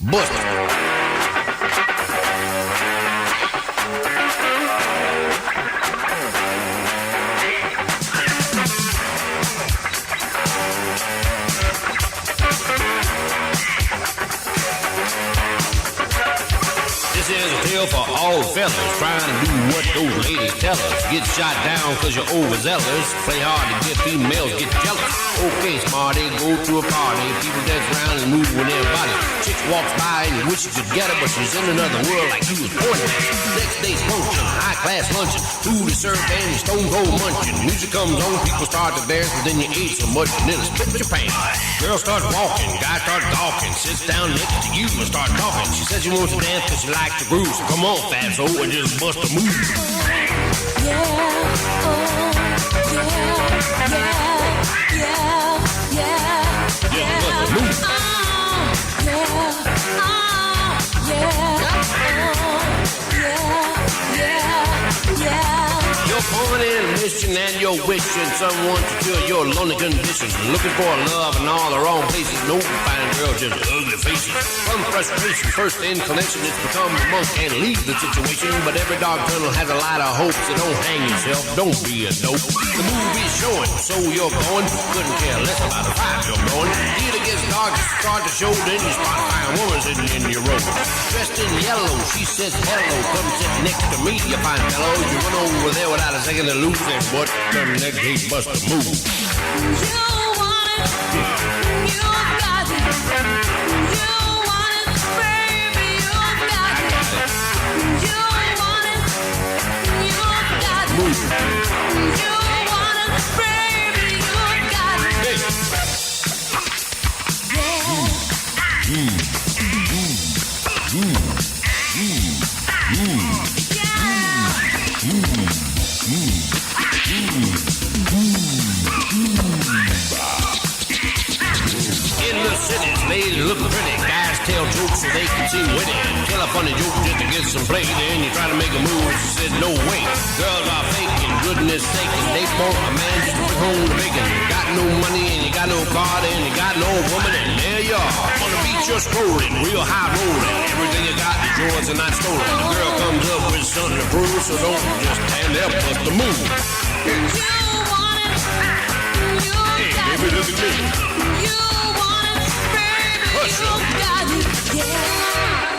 Bust it. This is a tale for all fellas trying to do what those ladies tell us. Get shot down cause you're overzealous. Play hard to get females get jealous. Okay, smarty, go to a party. People dance around and move with their body. Chick walks by and you wish you could get her, but she's in another world like you was born in. Next day's function, high class luncheon. Food is served and you stone cold munching. Music comes on, people start to dance, but then you ate so much you nearly split your pants. Girl starts walking, guy starts talking. Sits down next to you and starts talking. She says she wants to dance cause she likes the groove. So come on, fatso, and just bust a move. Yeah, oh, yeah. Bust a move. You're born in a mission and you're wishing someone to cure your lonely condition. Looking for love in all the wrong places. No fine girl, just ugly faces. From frustration, first inclination is become a monk and leave the situation. But every dog tunnel has a lot of hope, so don't hang yourself, don't be a dope. The movie's showing, so you're going. Couldn't care less about the vibe you're going. Theater gets dark, you start to show, then you spot a fine woman sitting in your row. Dressed in yellow, she says hello, come sit next to me, you fine fellow. You run over there without a second to lose, and what the next day bust a move. You want it, you got it. You want it, baby, you got it. You want it, you got it. Move. You want it, baby, you got it. Hey. In the cities, ladies look pretty. Guys tell jokes so they can seem witty. Tell a funny joke just to get some play. Then you try to make a move. She said, no way. Girls are faking, goodness sake. They want a man just to bring home the bacon. Got no money and you got no car and you got no woman. And there you are. On the beach you're strolling, real high rolling. Everything you got is yours and not stolen. The girl comes up with something to prove, so don't just stand there, bust the move. You want it, you Hey, got baby, it. look at me. You want it, baby, Hush you up. got it. Yeah.